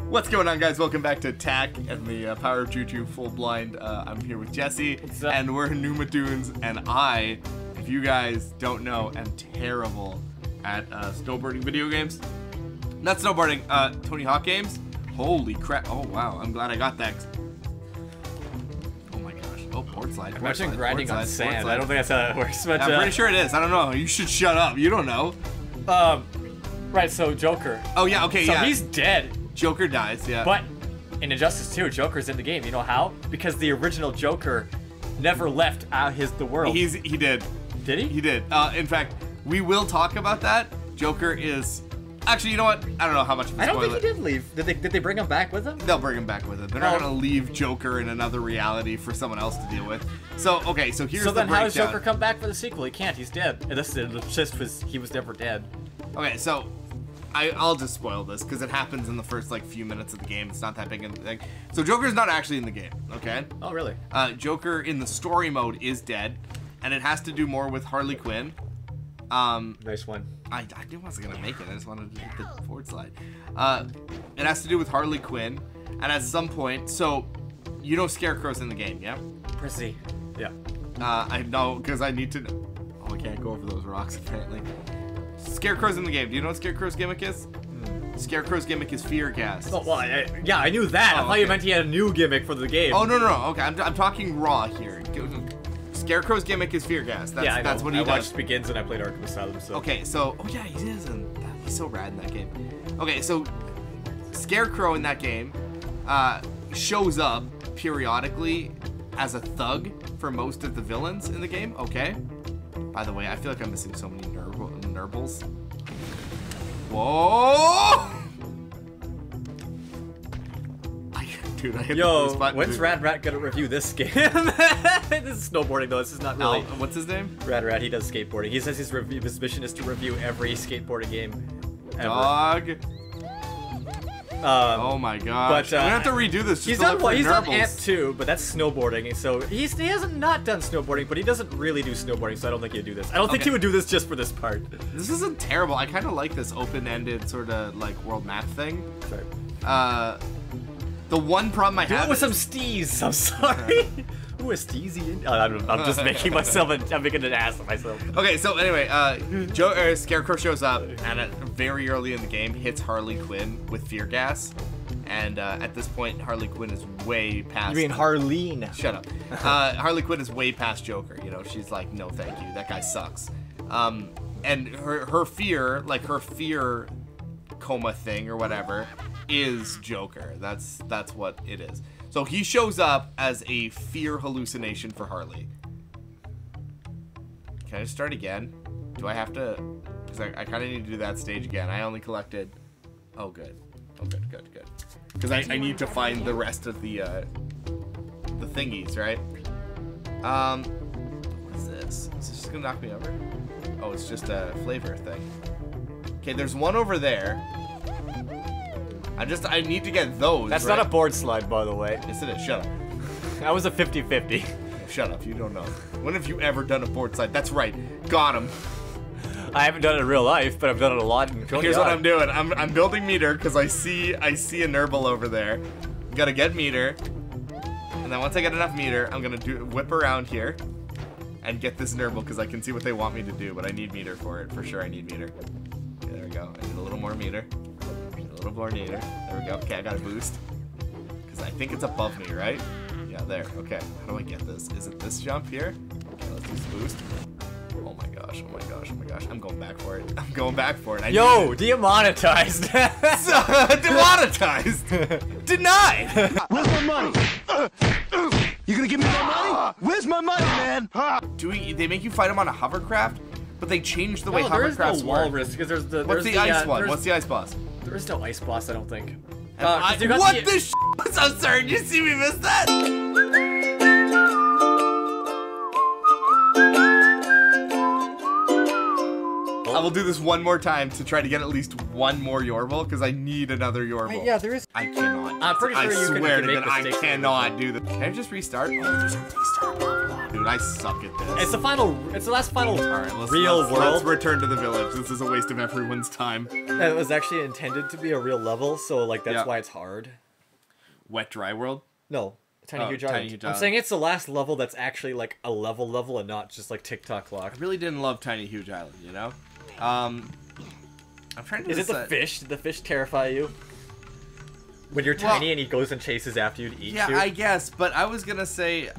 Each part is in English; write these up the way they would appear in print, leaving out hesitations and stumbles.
What's going on, guys? Welcome back to Attack and the Power of Juju Full Blind. I'm here with Jesse, and we're Numatoons, and I, if you guys don't know, am terrible at snowboarding video games. Not snowboarding, Tony Hawk games. Holy crap. Oh, wow. I'm glad I got that. Oh, my gosh. Oh, board slide. I'm actually grinding on sand. I don't think that's how it works. But, I'm pretty sure it is. I don't know. You should shut up. You don't know. Right, so Joker. Oh, yeah, okay, so yeah. So he's dead. Joker dies, yeah. But in Injustice 2, Joker's in the game. You know how? Because the original Joker never left the world. He did. Did he? He did. In fact, we will talk about that. Joker is... Actually, you know what? I don't know how much of a spoiler. I don't think he did leave. Did they bring him back with them? They'll bring him back with it. They're not going to leave Joker in another reality for someone else to deal with. So, okay, so here's the breakdown. So then how does Joker come back for the sequel? He can't. He's dead. And this just he was never dead. Okay, so... I'll just spoil this because it happens in the first like few minutes of the game. It's not that big of a thing. So Joker's not actually in the game, okay? Oh, really? Joker in the story mode is dead, and it has to do more with Harley Quinn. Nice one. I knew I wasn't gonna make it. I just wanted to hit the forward slide. It has to do with Harley Quinn, and at some point, so you know Scarecrow's in the game, yeah? Prissy. Yeah. I know because I need to. Oh, I can't go over those rocks apparently. Scarecrow's in the game. Do you know what Scarecrow's gimmick is? Scarecrow's gimmick is fear gas. Oh, well, yeah, I knew that. I thought you meant he had a new gimmick for the game. Oh, no. Okay, I'm talking raw here. Scarecrow's gimmick is fear gas. That's what he does. I watched Begins and I played Arkham Asylum, so... Okay, so... Oh, yeah, he is, and he's so rad in that game. Okay, so Scarecrow in that game shows up periodically as a thug for most of the villains in the game, okay? By the way, I feel like I'm missing so many nurbles. Whoa! Dude, I hit the first button. When's Rad Rat gonna review this game? This is snowboarding, though. This is not really... what's his name? Rad Rat, he does skateboarding. He says his mission is to review every skateboarding game ever. Dog. Oh my gosh. But, I'm gonna have to redo this. He's done Ant 2, but that's snowboarding. So he hasn't not done snowboarding, but he doesn't really do snowboarding. So I don't think he'd do this. I don't think he would do this just for this part. This isn't terrible. I kind of like this open-ended sort of like world map thing. Sorry. The one problem I have with some steez. I'm sorry. Ooh, a steezy. I'm just making myself. I'm making an ass of myself. Okay, so anyway, Scarecrow shows up and very early in the game hits Harley Quinn with fear gas, and at this point Harley Quinn is way past. You mean Harleen? Shut up. Harley Quinn is way past Joker. You know, she's like, no, thank you. That guy sucks. And her fear, like her fear coma thing or whatever, is Joker. That's what it is. So he shows up as a fear hallucination for Harley. Can I just start again? Do I have to? Because I kind of need to do that stage again. I only collected... Oh, good. Oh, good. Because I need to find the rest of the thingies, right? What is this? Is this just going to knock me over? Oh, it's just a flavor thing. Okay, there's one over there. I need to get those. That's not a board slide, by the way. Yes, it is. Shut up. That was a 50-50. Shut up. You don't know. When have you ever done a board slide? That's right. Got him. I haven't done it in real life, but I've done it a lot in Tony Here's Hawk. what I'm doing. I'm building meter because I see a Nurble over there. Gotta get meter, and then once I get enough meter, I'm gonna whip around here and get this Nurble because I can see what they want me to do, but I need meter for it. For sure, I need meter. Okay, there we go. I need a little more meter. A little more meter. There we go. Okay, I got a boost. Because I think it's above me, right? Yeah, there. Okay. How do I get this? Is it this jump here? Okay, let's do this boost. Oh my gosh. Oh my gosh. Oh my gosh. I'm going back for it. I'm going back for it. Yo, demonetized. Demonetized. Denied. Where's my money? You gonna give me my money? Where's my money, man? They make you fight them on a hovercraft? But they changed the way hovercrafts work. There is no walrus because there's the... What's the ice one? What's the ice boss? There is no ice boss, I don't think. What the sh**? I'm so sorry, did you see me miss that? I will do this one more time to try to get at least one more Yorble, because I need another Yorble. Yeah, there is. I cannot. I'm pretty sure I swear to God, I mistakes. cannot do this. Can I just restart? Oh, there's a restart button. Dude, I suck at this. It's the final. It's the last final Alright, real let's world. return to the village. This is a waste of everyone's time. It was actually intended to be a real level, so like that's why it's hard. Wet dry world? No, Tiny Huge Tiny Island. Huge I'm Island. saying it's the last level that's actually like a level and not just like TikTok clock. I really didn't love Tiny Huge Island, you know? I'm trying to Is it the decide- fish? Did the fish terrify you? When you're tiny and he goes and chases after you to eat you? Yeah, I guess, but I was gonna say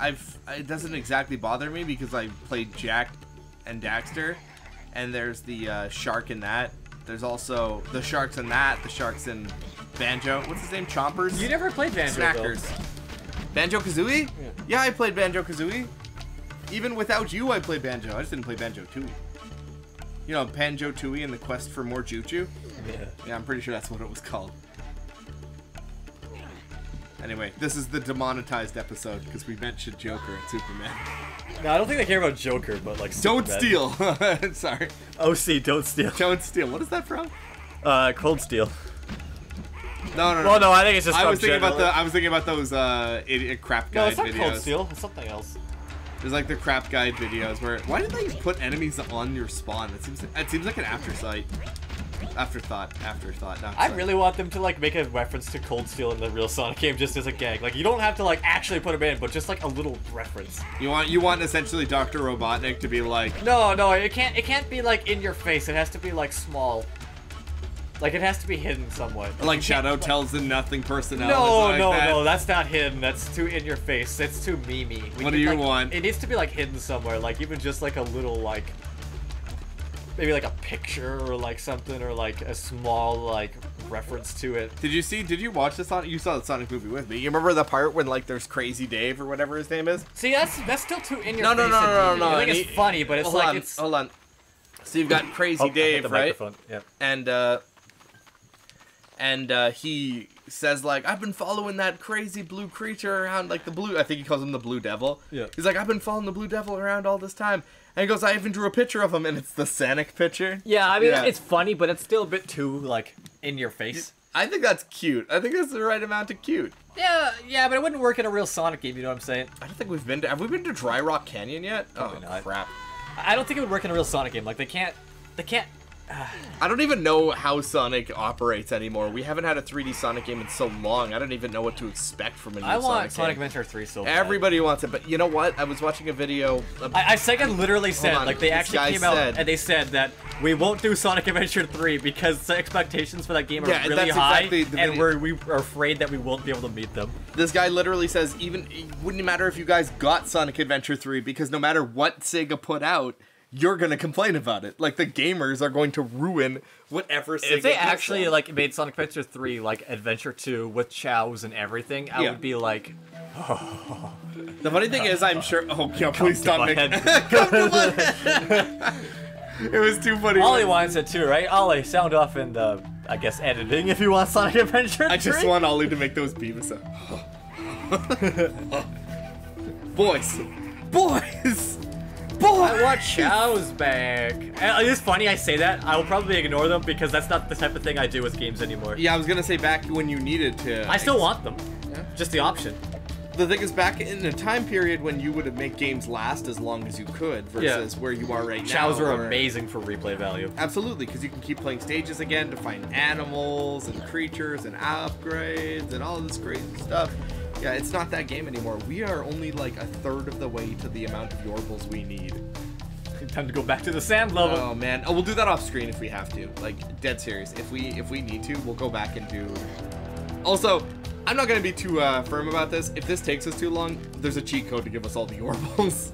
it doesn't exactly bother me because I played Jack and Daxter, and there's the shark in that. There's also the sharks in that, the sharks in Banjo. What's his name? Chompers? You never played Banjo, Snackers. Banjo-Kazooie? Yeah. Yeah, I played Banjo-Kazooie. Even without you, I played Banjo. I just didn't play Banjo-Tooie. You know, Banjo-Tooie and the Quest for More Juju? Yeah. Yeah, I'm pretty sure that's what it was called. Anyway, this is the demonetized episode because we mentioned Joker and Superman. No, I don't think they care about Joker, but like Don't Superman. steal! Sorry. OC, don't steal. Don't steal. What is that from? Cold Steel. No. Well, no, I think it's just. I from was thinking about generally. I was thinking about those idiot crap No, guide it's not videos. Cold Steel. It's something else. There's like the crap guide videos where why did they put enemies on your spawn? It seems like an afterthought. No, I sorry. really want them to like make a reference to Cold Steel in the real Sonic game just as a gag. Like you don't have to like actually put them in, but just like a little reference. You want essentially Dr. Robotnik to be like No, it can't be like in your face. It has to be like small. Like it has to be hidden somewhat. like You Shadow can't, tells the nothing personality. No, that's not hidden. That's too in your face. That's too memey. What do you like, want? It needs to be like hidden somewhere. Like even just like a little like maybe like a picture or like something or like a small like reference to it. Did you watch the Sonic? You saw the Sonic movie with me. You remember the part when like there's Crazy Dave or whatever his name is? See, that's still too in your No, face. no. I think it's funny, but it's Hold like on, it's. hold on. So you've got Crazy Oh, I hit Dave, the right? microphone. Yep. And he says like, I've been following that crazy blue creature around, like the blue. I think he calls him the Blue Devil. Yeah. He's like, I've been following the Blue Devil around all this time. And he goes, I even drew a picture of him, and it's the Sonic picture. Yeah, I mean Yeah. it's funny, but it's still a bit too like in your face. I think that's cute. I think that's the right amount of cute. Yeah, but it wouldn't work in a real Sonic game. You know what I'm saying? I don't think have we been to Dry Rock Canyon yet? Probably oh not. crap. I don't think it would work in a real Sonic game. Like they can't. I don't even know how Sonic operates anymore. We haven't had a 3D Sonic game in so long. I don't even know what to expect from a new I want Sonic Sonic game. Adventure 3 so bad. Everybody wants it, but you know what? I was watching a video. Sega literally said, on, like, they this actually guy came out said- and they said that we won't do Sonic Adventure 3 because the expectations for that game are Yeah, really that's high, exactly the and video. we are afraid that we won't be able to meet them. This guy literally says, it wouldn't matter if you guys got Sonic Adventure 3 because no matter what Sega put out, you're gonna complain about it. Like the gamers are going to ruin whatever Sega If they gives actually, them. like, made Sonic Adventure 3, like, Adventure 2 with chows and everything, I Yeah. would be like, The funny thing is, I'm sure. Oh yeah, please to stop my making. head. Come to my head. It was too funny. Ollie wants it too, right? Ollie, sound off in the, I guess, editing if you want Sonic Adventure 3. I just want Ollie to make those Beavis sounds. Boys. I want chows back. It's funny I say that. I will probably ignore them because that's not the type of thing I do with games anymore. Yeah, I was gonna say back when you needed to. I still want them. Yeah. Just the option. The thing is, back in a time period when you would have made games last as long as you could versus where you are right now. Chows are where- amazing for replay value. Absolutely, because you can keep playing stages again to find animals and creatures and upgrades and all this crazy stuff. Yeah, it's not that game anymore. We are only like a third of the way to the amount of Yorbles we need. Time to go back to the sand level. Oh man, we'll do that off screen if we have to. Like dead serious. If we need to, we'll go back and do. Also, I'm not gonna be too firm about this. If this takes us too long, there's a cheat code to give us all the Yorbles,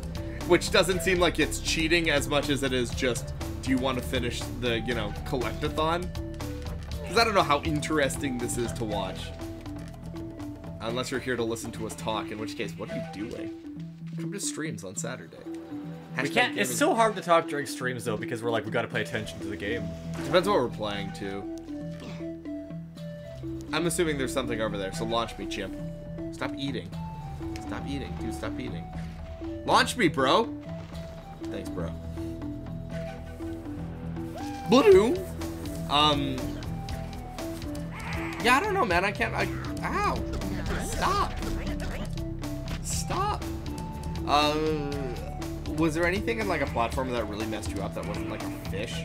which doesn't seem like it's cheating as much as it is just. Do you want to finish the collect-a-thon? Because I don't know how interesting this is to watch. Unless you're here to listen to us talk, in which case, what are you doing? Come to streams on Saturday. We can't. It's so hard to talk during streams though because we're like we gotta pay attention to the game. Depends what we're playing too. I'm assuming there's something over there, so launch me, chimp. Stop eating. Stop eating, dude. Stop eating. Launch me, bro. Thanks, bro. Blue. Yeah, I don't know, man. I can't. Ow. Stop. Stop. Was there anything in like a platform that really messed you up that wasn't like a fish?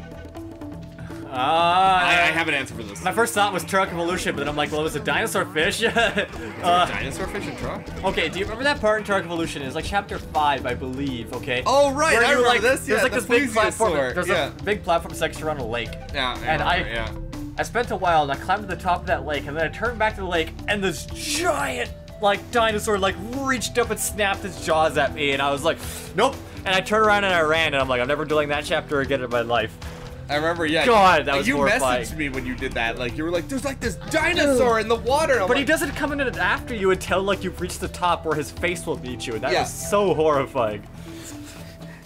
I have an answer for this. My first thought was Turok Evolution, but then I'm like, well, it was a dinosaur fish. Dinosaur fish in Turok? Okay, do you remember that part in Turok Evolution? It's like chapter 5, I believe, okay? Oh, right, Where I remember like, this, yeah, there's like this big platform, there's a big platform section around a lake. Yeah, and yeah. I spent a while and I climbed to the top of that lake, and then I turned back to the lake, and this giant, like, dinosaur, like, reached up and snapped its jaws at me, and I was like, nope. And I turned around and I ran, and I'm like, I'm never doing that chapter again in my life. I remember, yeah. God, that was horrifying. You messaged me when you did that. Like, you were like, there's like this dinosaur in the water. But he doesn't come in after you until, like, you've reached the top where his face will meet you, and that was so horrifying.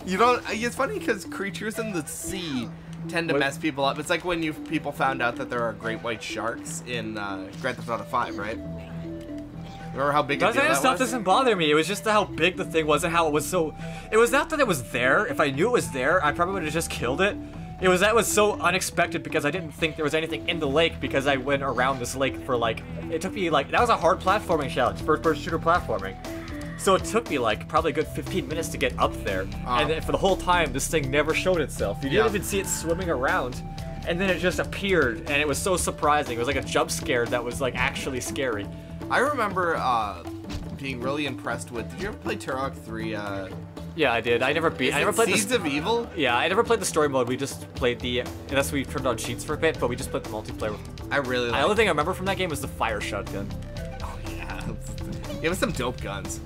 You know, it's funny because creatures in the sea tend to mess people up. It's like when people found out that there are great white sharks in Grand Theft Auto 5, right? Remember how big a deal that was? Stuff doesn't bother me. It was just how big the thing was and how it was so... It was not that it was there. If I knew it was there, I probably would have just killed it. That was so unexpected because I didn't think there was anything in the lake because I went around this lake for like... It took me like... That was a hard platforming challenge, first-person shooter platforming. So it took me like probably a good 15 minutes to get up there. And then for the whole time, this thing never showed itself. You didn't even see it swimming around. And then it just appeared, and it was so surprising. It was like a jump scare that was like actually scary. I remember being really impressed with... Did you ever play Turok 3? Yeah, I did. I never played Seeds of Evil? Yeah, I never played the story mode. We just played the... Unless we turned on cheats for a bit, but we just played the multiplayer. I really like... The only thing I remember from that game was the fire shotgun. Oh, yeah. It was some dope guns.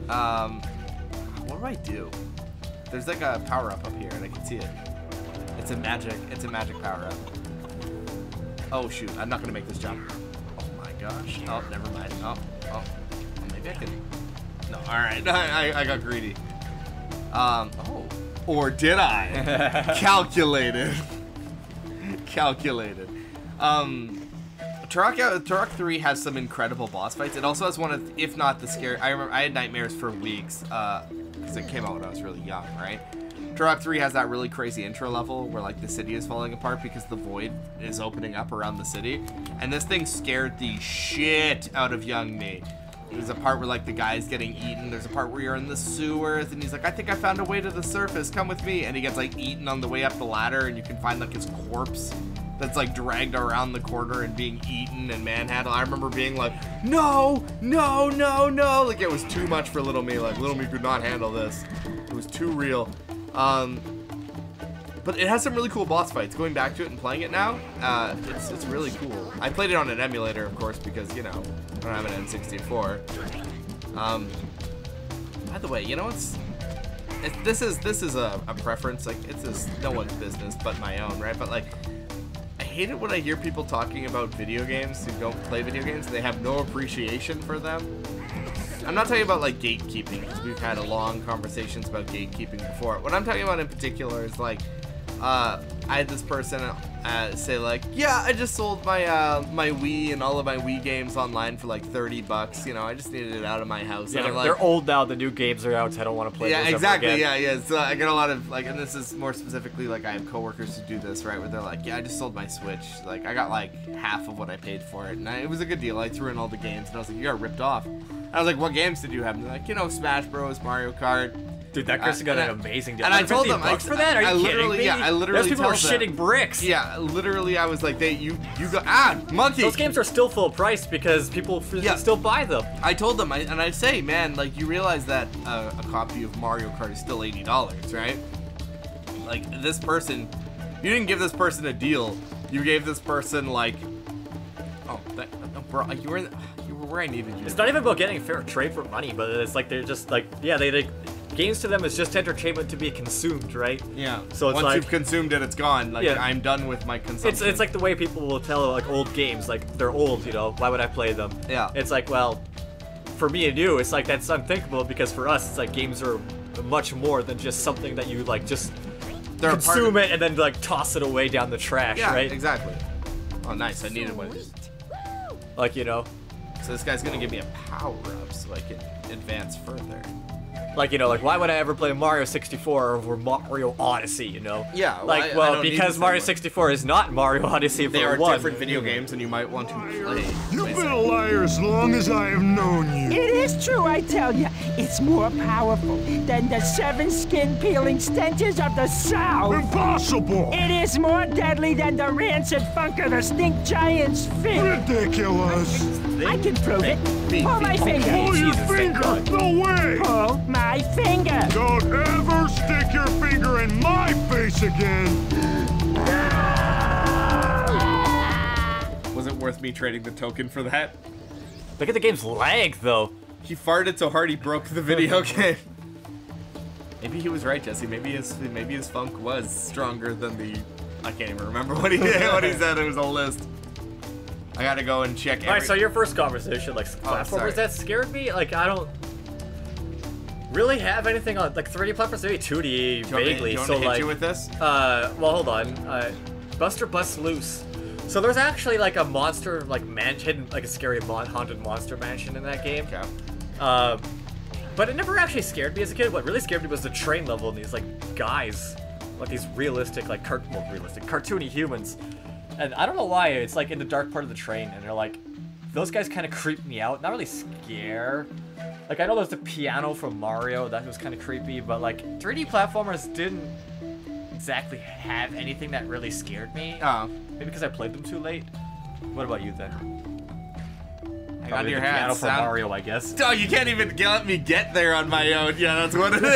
What do I do? There's like a power-up up here, and I can see it. It's a magic power-up. Oh, shoot. I'm not gonna make this jump. Oh, my gosh. Oh, never mind. Oh. Maybe I can... No, alright. I got greedy. Oh. Or did I? Calculated. Calculated. Turok 3 has some incredible boss fights. It also has one of, if not the scary... I remember I had nightmares for weeks, because it came out when I was really young, right? Turok 3 has that really crazy intro level where, like, the city is falling apart because the void is opening up around the city. And this thing scared the shit out of young me. There's a part where, like, the guy's getting eaten. There's a part where you're in the sewers, and he's like, I think I found a way to the surface. Come with me. And he gets, like, eaten on the way up the ladder, and you can find, like, his corpse that's, like, dragged around the corner and being eaten and manhandled. I remember being like, no. Like, it was too much for little me. Like, little me could not handle this. It was too real. But it has some really cool boss fights. Going back to it and playing it now, it's really cool. I played it on an emulator, of course, because, you know, I don't have an N64. By the way, you know what's... This is a preference. Like, it's just no one's business but my own, right? But, like, I hate it when I hear people talking about video games who don't play video games. They have no appreciation for them. I'm not talking about, like, gatekeeping, because we've had long conversations about gatekeeping before. What I'm talking about in particular is, like, I had this person say, like, yeah, I just sold my my Wii and all of my Wii games online for, like, $30. You know, I just needed it out of my house. Yeah, and they're old now. The new games are out, so I don't want to play those ever exactly. again. Yeah. So I get a lot of, like, and this is more specifically, like, I have coworkers who do this, right, where they're like, yeah, I just sold my Switch. Like, I got, like, half of what I paid for it, and it was a good deal. I threw in all the games, and I was like, you got ripped off. I was like, what games did you have? And they're like, you know, Smash Bros, Mario Kart. Dude, that person got an amazing deal. And I told them, for that? Are you kidding me? Yeah, I literally Those people are shitting bricks. Yeah, literally, I was like, you go, monkey. Those games are still full price because people still buy them. I told them, and I say, man, like, you realize that a copy of Mario Kart is still $80, right? Like, this person, you didn't give this person a deal. You gave this person, like, bro, you were where I needed you. It's not even about getting a fair trade for money, but it's like they're just like, yeah, they games to them is just entertainment to be consumed, right? Yeah. So it's once like, you've consumed it, it's gone. Like, yeah. I'm done with my consumption. It's like the way people will tell, like, old games, like, they're old, you know, why would I play them? Yeah. It's like, well, for me and you, it's like, that's unthinkable, because for us, it's like, games are much more than just something that you, like, just consume it and then, like, toss it away down the trash, right? Yeah, exactly. Oh, nice. I needed one of these. Like, you know. So this guy's gonna give me a power-up so I can advance further. Like, you know, like, why would I ever play Mario 64 over Mario Odyssey, you know? Yeah, like, I don't need because the Mario same 64 is not Mario Odyssey for They are one. different video games, and you might want to play. You've been a liar as long as I have known you. It is true, I tell you. It's more powerful than the 7 skin-peeling stenches of the South. Impossible! It is more deadly than the rancid funk of the stink giant's feet. Ridiculous! I can prove it. Pull my finger. Pull your Jesus, finger! thank God. No way! Pull my finger. Don't ever stick your finger in my face again! Was it worth me trading the token for that? Look at the game's lag, though. He farted so hard he broke the video game. Maybe he was right, Jesse. Maybe his funk was stronger than the. I can't even remember what he what he said. It was a list. I gotta go and check. Alright, so your first conversation, like, platformers sorry. that scared me, like, I don't really have anything on, like, 3D platforms, maybe 2D, vaguely. Do you want so, me to hit like, you with this? well, hold on. Buster Busts Loose. So there's actually, like, a monster, like, hidden, like, a scary haunted monster mansion in that game. Okay. But it never actually scared me as a kid. What really scared me was the train level and these, like, guys. Like, these realistic, like, cartoony humans. And I don't know why, it's like in the dark part of the train, and they're like, those guys kind of creep me out. Not really scare. Like, I know there's the piano from Mario, that was kind of creepy, but like, 3D platformers didn't exactly have anything that really scared me. Oh. Maybe because I played them too late. What about you then? Hang on to your the piano hat, from Mario, I guess. Oh, you can't even let me get there on my own. Yeah, that's what it is.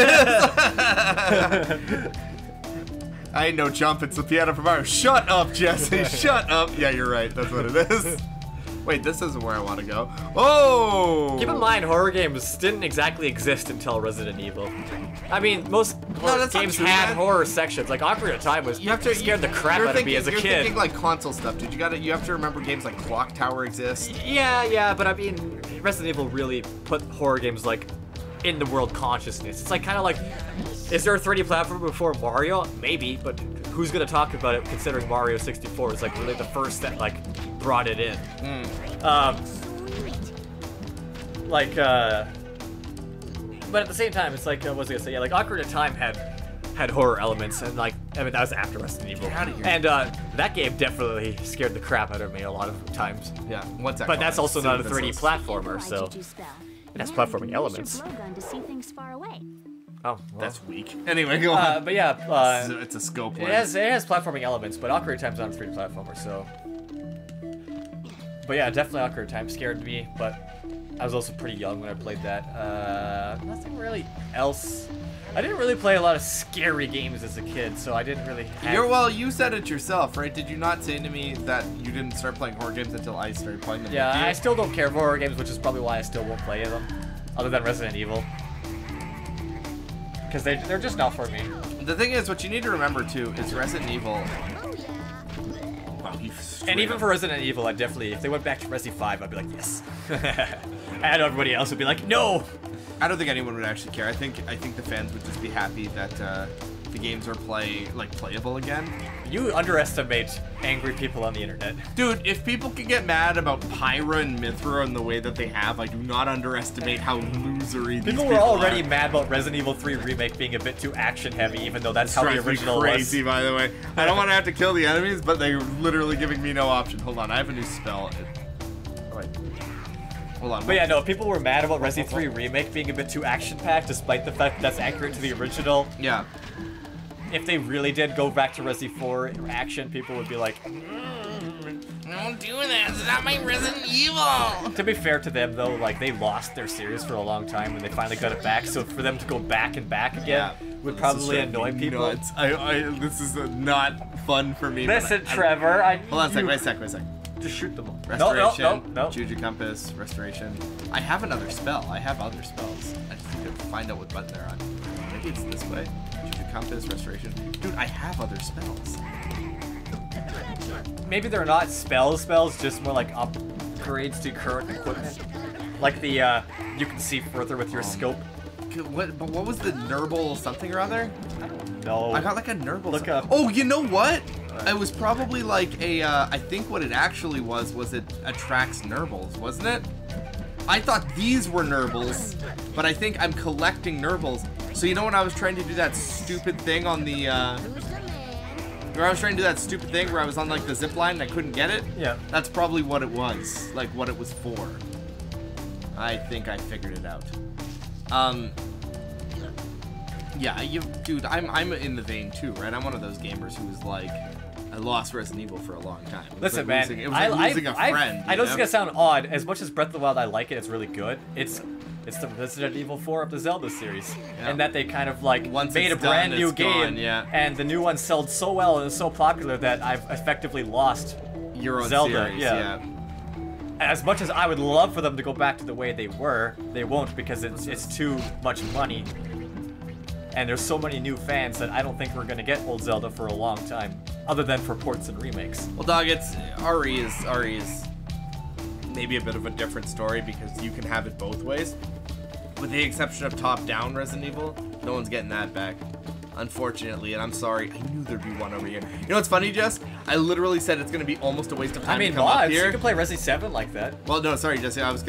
I ain't no jump, it's the piano from Mario. Shut up, Jesse, shut up. Yeah, you're right, that's what it is. Wait, this isn't where I want to go. Oh! Keep in mind, horror games didn't exactly exist until Resident Evil. I mean, most that's not games true, had man. horror sections. Like, Ocarina of Time was scared the crap out of me as a you're kid. thinking like console stuff, dude. You have to remember games like Clock Tower exist. Yeah, but I mean, Resident Evil really put horror games, like, in the world consciousness. It's like, kind of like, is there a 3D platform before Mario? Maybe, but who's gonna talk about it considering Mario 64 is, like, really the first that, like, brought it in. But at the same time, it's like, what was I gonna say? Yeah, like, Ocarina of Time had horror elements, and, like, I mean, that was after Resident Evil. Get out of here. And that game definitely scared the crap out of me a lot of times. Yeah, what's that But called? that's also not a 3D Synthesis. platformer, so it has platforming elements. To see things far away. Oh, well. That's weak. Anyway, go on. But yeah, It's a scope it lens. has platforming elements, but Ocarina of Time's not a 3D platformer, so. But yeah, definitely Ocarina of Time scared me, but I was also pretty young when I played that. Nothing really else. I didn't really play a lot of scary games as a kid, so I didn't really have... Well, you said it yourself, right? Did you not say to me that you didn't start playing horror games until I started playing them? Yeah, with you? I still don't care for horror games, which is probably why I still won't play them, other than Resident Evil. Because they're just not for me. The thing is, what you need to remember too is Resident Evil. Wow, he straight And even up- for Resident Evil, I'd definitely, if they went back to Resi 5, I'd be like, yes. And everybody else would be like, no! I don't think anyone would actually care. I think the fans would just be happy that the games are playable again. You underestimate angry people on the internet. Dude, if people can get mad about Pyra and Mithra in the way that they have, I do not underestimate how losery these People were already are. mad about Resident Evil 3 Remake being a bit too action-heavy, even though that's how the Drives me original crazy, was. by the way. I don't want to have to kill the enemies, but they're literally giving me no option. Hold on, I have a new spell. Wait. Hold on. But yeah, no, people were mad about Resident 3 Remake being a bit too action-packed, despite the fact that's accurate to the original. Yeah. If they really did go back to Resi 4 action, people would be like, Don't do that. It's not my Resident Evil. to be fair to them though, like, they lost their series for a long time and they finally got it back, so for them to go back and back again would This is probably driving annoy me people. nuts. This is not fun for me. but Listen, I- Trevor, Hold on a second. Wait a sec. just shoot them all. Restoration. No. Juju Compass. Restoration. I have another spell. I have other spells. I just need to find out what button they're on. Maybe it's this way. Juju Compass. Restoration. Dude, I have other spells. Maybe they're not spells, just more like upgrades to current equipment. Like the, you can see further with your scope. What was the Nurble something or other? No. I got like a Nurble. Look up. Oh, you know what? It was probably like a, I think what it actually was it attracts Nurbles, wasn't it? I thought these were Nurbles, but I think I'm collecting Nurbles. So you know when I was trying to do that stupid thing on the, where I was trying to do that stupid thing where I was on like the zip line and I couldn't get it? Yeah. That's probably what it was, like what it was for. I think I figured it out. Yeah, dude, I'm in the vein too, right? I'm one of those gamers who was like, I lost Resident Evil for a long time. Listen, like man, it was like losing a friend. I know this is gonna sound odd. As much as Breath of the Wild, I like it. It's really good. It's the Resident Evil 4 of the Zelda series, and that they kind of like made a brand new game, and the new one sold so well and was so popular that I've effectively lost your own Zelda. series, yeah. As much as I would love for them to go back to the way they were, they won't because it's too much money. And there's so many new fans that I don't think we're gonna get old Zelda for a long time, other than for ports and remakes. Well, dog, RE is maybe a bit of a different story because you can have it both ways. With the exception of top-down Resident Evil, no one's getting that back. Unfortunately, and I'm sorry, I knew there'd be one over here. You know what's funny, Jess? I literally said it's gonna be almost a waste of time to come up here. You can play Resi 7 like that. Well, no, sorry, Jesse. I'm just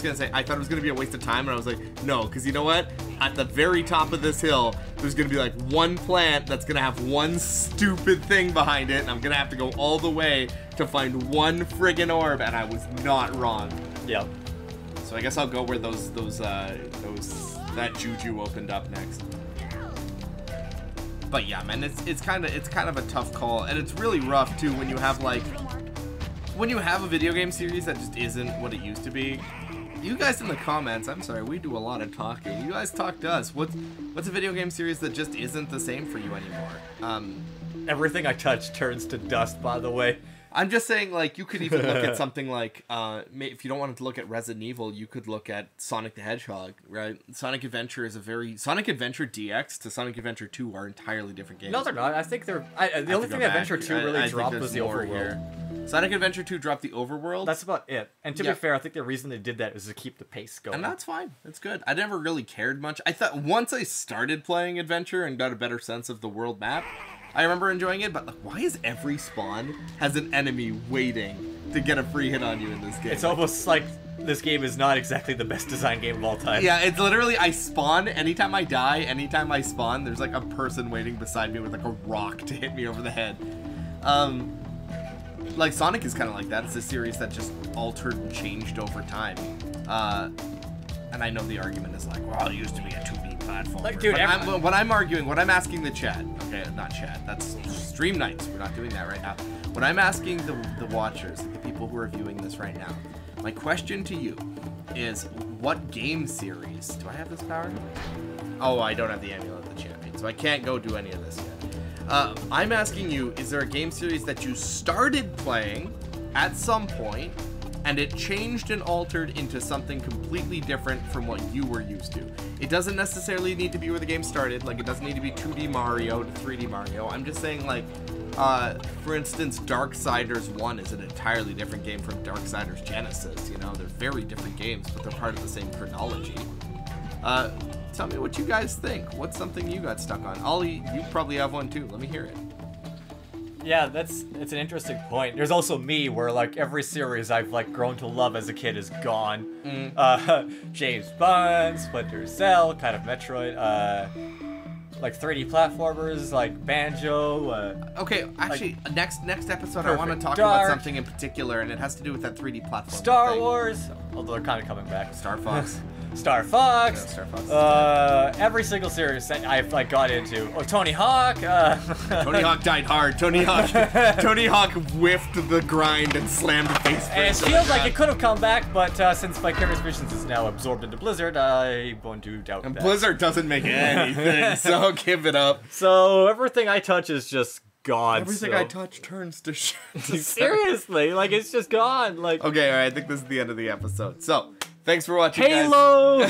gonna say I thought it was gonna be a waste of time, and I was like, no, because you know what? At the very top of this hill, there's gonna be like one plant that's gonna have one stupid thing behind it, and I'm gonna have to go all the way to find one friggin' orb, and I was not wrong. Yep. So I guess I'll go where that Juju opened up next. But yeah, man, it's kind of a tough call, and it's really rough too when you have a video game series that just isn't what it used to be. You guys in the comments, I'm sorry, we do a lot of talking. You guys talk to us. What's a video game series that just isn't the same for you anymore? Everything I touch turns to dust, by the way. I'm just saying, like, you could even look at something like, if you don't want to look at Resident Evil, you could look at Sonic the Hedgehog, right? Sonic Adventure is Sonic Adventure DX to Sonic Adventure 2 are entirely different games. No, they're not. I think they're... the only thing Adventure 2 really dropped was the overworld. Sonic Adventure 2 dropped the overworld? That's about it. And to be fair, I think the reason they did that was to keep the pace going. And that's fine. It's good. I never really cared much. I thought once I started playing Adventure and got a better sense of the world map, I remember enjoying it, but like, why is every spawn has an enemy waiting to get a free hit on you in this game? It's almost like this game is not exactly the best design game of all time. Yeah, it's literally, I spawn, anytime I die, anytime I spawn, there's like a person waiting beside me with like a rock to hit me over the head. Like Sonic is kind of like that. It's a series that just altered and changed over time. And I know the argument is like, well, it used to be a 2D platform. Like, dude, what I'm asking the chat, okay, not chat, that's Stream Nights. We're not doing that right now. What I'm asking the watchers, the people who are viewing this right now, my question to you is, what game series, do I have this power? Oh, I don't have the Amulet of the Champion, so I can't go do any of this yet. I'm asking you, is there a game series that you started playing at some point, and it changed and altered into something completely different from what you were used to? It doesn't necessarily need to be where the game started, like it doesn't need to be 2D Mario to 3D Mario. I'm just saying, like, for instance, Darksiders 1 is an entirely different game from Darksiders Genesis, you know? They're very different games, but they're part of the same chronology. Tell me what you guys think. What's something you got stuck on? Ollie, you probably have one too. Let me hear it. Yeah, it's an interesting point. There's also me, where like every series I've like grown to love as a kid is gone. James Bond, Splinter Cell, kind of Metroid, like 3D platformers, like Banjo. Okay, actually, like, next episode I want to talk Dark, about something in particular, and it has to do with that 3D platform. Star Wars, although they're kind of coming back. Star Fox. Star Fox. Yeah, Star Fox. Every single series that I've like got into. Oh, Tony Hawk. Tony Hawk died hard. Tony Hawk whiffed the grind and slammed face first. And it feels like it could have come back, but since Vicarious Visions is now absorbed into Blizzard, I'm going to doubt that. Blizzard doesn't make anything, so give it up. So everything I touch is just gone. Everything I touch turns to shit. Seriously, like it's just gone. Like, okay, all right. I think this is the end of the episode. So. Thanks for watching, Halo! We'll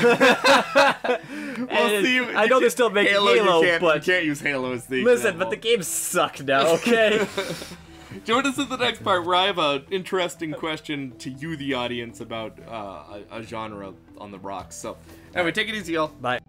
see you. I know they still make Halo, but... You can't use Halo as the Listen, example. but the games suck now, okay? Join us in the next part where I have an interesting question to you, the audience, about a genre on the rocks. So, anyway, take it easy, y'all. Bye.